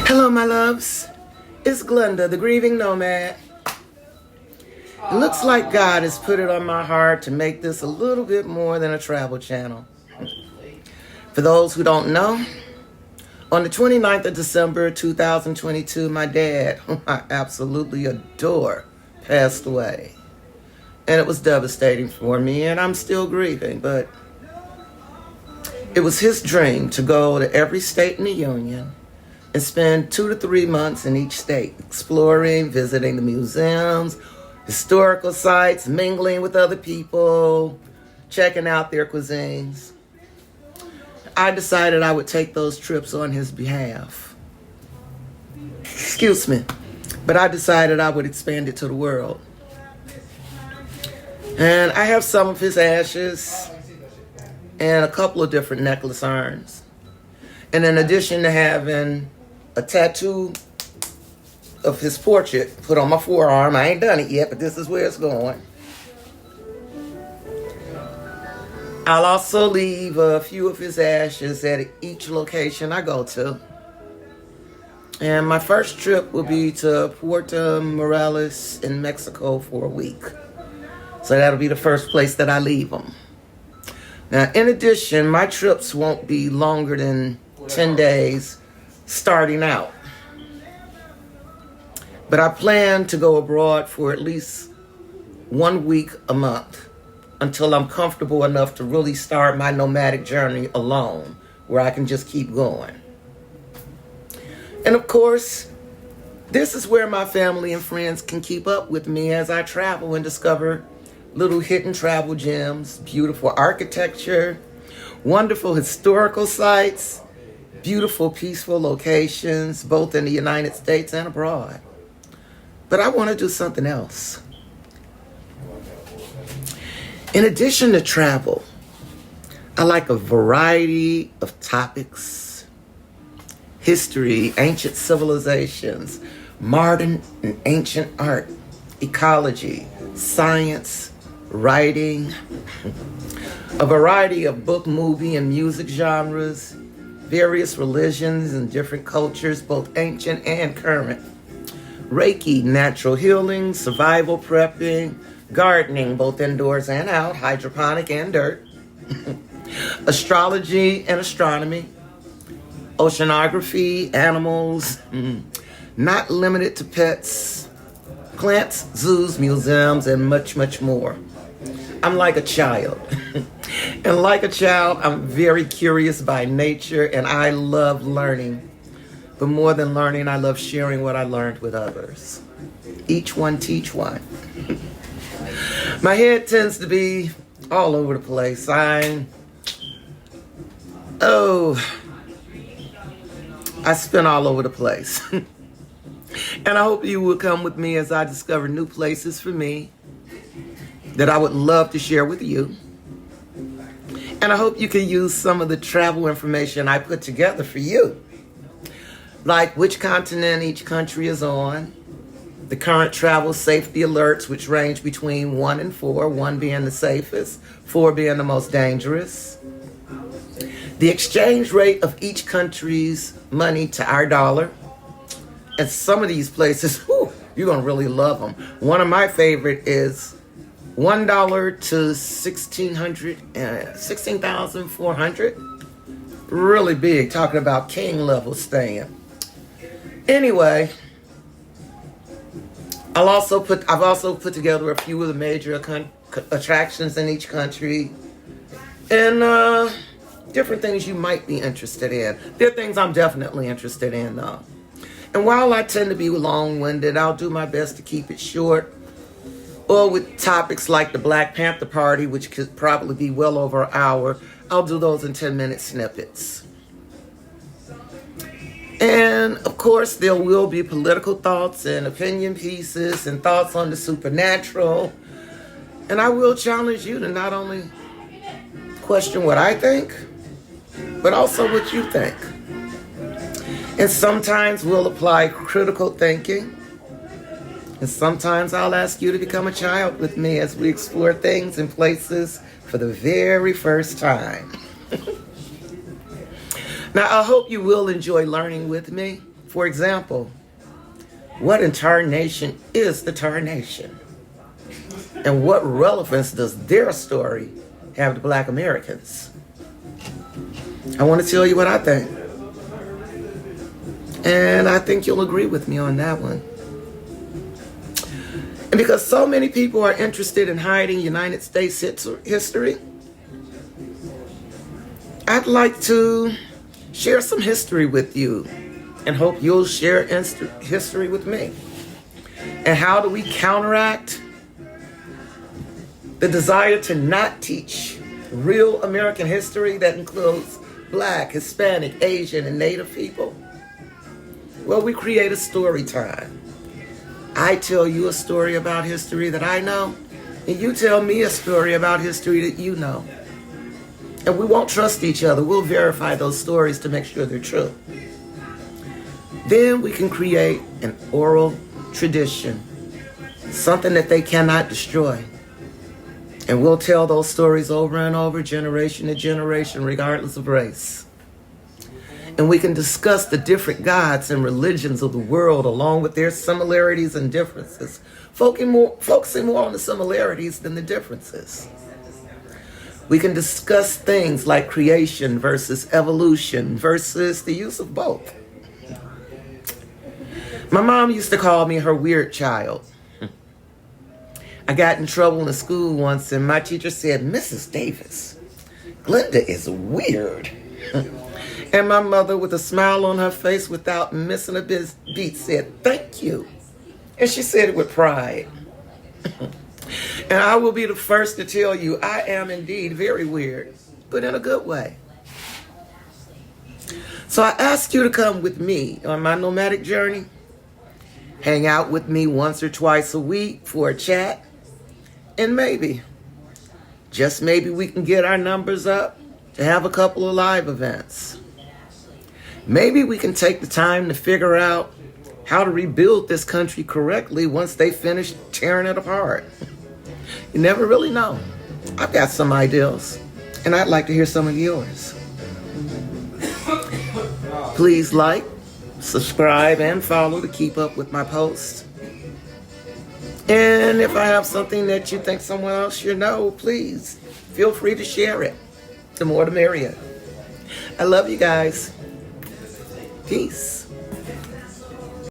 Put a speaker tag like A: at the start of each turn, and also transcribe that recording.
A: Hello, my loves. It's Glenda, the grieving nomad. It looks like God has put it on my heart to make this a little bit more than a travel channel. For those who don't know, on the 29th of December 2022, my dad, whom I absolutely adore, passed away. And it was devastating for me, and I'm still grieving, but it was his dream to go to every state in the Union and spend 2 to 3 months in each state, exploring, visiting the museums, historical sites, mingling with other people, checking out their cuisines. I decided I would take those trips on his behalf. Excuse me, but I decided I would expand it to the world. And I have some of his ashes and a couple of different necklace urns. And in addition to having a tattoo of his portrait put on my forearm, I ain't done it yet, but this is where it's going. I'll also leave a few of his ashes at each location I go to. And my first trip will be to Puerto Morelos in Mexico for a week. So that'll be the first place that I leave them. Now, in addition, my trips won't be longer than 10 days starting out. But I plan to go abroad for at least 1 week a month until I'm comfortable enough to really start my nomadic journey alone, where I can just keep going. And of course, this is where my family and friends can keep up with me as I travel and discover little hidden travel gems, beautiful architecture, wonderful historical sites, beautiful, peaceful locations, both in the United States and abroad. But I want to do something else. In addition to travel, I like a variety of topics: history, ancient civilizations, modern and ancient art, ecology, science, writing, a variety of book, movie, and music genres, various religions and different cultures, both ancient and current, Reiki, natural healing, survival prepping, gardening, both indoors and out, hydroponic and dirt, astrology and astronomy, oceanography, animals, not limited to pets, plants, zoos, museums, and much, much more. I'm like a child. And like a child, I'm very curious by nature, and I love learning. But more than learning, I love sharing what I learned with others. Each one teach one. My head tends to be all over the place. I spin all over the place. And I hope you will come with me as I discover new places for me that I would love to share with you. And I hope you can use some of the travel information I put together for you, like which continent each country is on, the current travel safety alerts, which range between 1 and 4, 1 being the safest, 4 being the most dangerous, the exchange rate of each country's money to our dollar. And some of these places, you're going to really love them. One of my favorite is $1 to 16,400. Really big, talking about king level staying. Anyway, I've also put together a few of the major attractions in each country, and different things you might be interested in. There are things I'm definitely interested in, though. And while I tend to be long-winded, I'll do my best to keep it short, or with topics like the Black Panther Party, which could probably be well over an hour, I'll do those in 10-minute snippets. And of course, there will be political thoughts and opinion pieces and thoughts on the supernatural. And I will challenge you to not only question what I think, but also what you think. And sometimes we'll apply critical thinking. And sometimes I'll ask you to become a child with me as we explore things and places for the very first time. Now, I hope you will enjoy learning with me. For example, what in tarnation is the tarnation? And what relevance does their story have to Black Americans? I want to tell you what I think. And I think you'll agree with me on that one. And because so many people are interested in hiding United States history, I'd like to share some history with you and hope you'll share history with me. And how do we counteract the desire to not teach real American history that includes Black, Hispanic, Asian, and Native people? Well, we create a story time. I tell you a story about history that I know, and you tell me a story about history that you know. And we won't trust each other. We'll verify those stories to make sure they're true. Then we can create an oral tradition, something that they cannot destroy. And we'll tell those stories over and over, generation to generation, regardless of race. And we can discuss the different gods and religions of the world along with their similarities and differences, focusing more on the similarities than the differences. We can discuss things like creation versus evolution versus the use of both. My mom used to call me her weird child. I got in trouble in school once and my teacher said, "Mrs. Davis, Glenda is weird." And my mother, with a smile on her face without missing a beat, said, "Thank you." And she said it with pride. And I will be the first to tell you, I am indeed very weird, but in a good way. So I ask you to come with me on my nomadic journey. Hang out with me once or twice a week for a chat. And maybe, just maybe, we can get our numbers up to have a couple of live events. Maybe we can take the time to figure out how to rebuild this country correctly once they finish tearing it apart. You never really know. I've got some ideas, and I'd like to hear some of yours. Please like, subscribe, and follow to keep up with my posts. And if I have something that you think someone else should know, please feel free to share it. The more the merrier. I love you guys. Peace.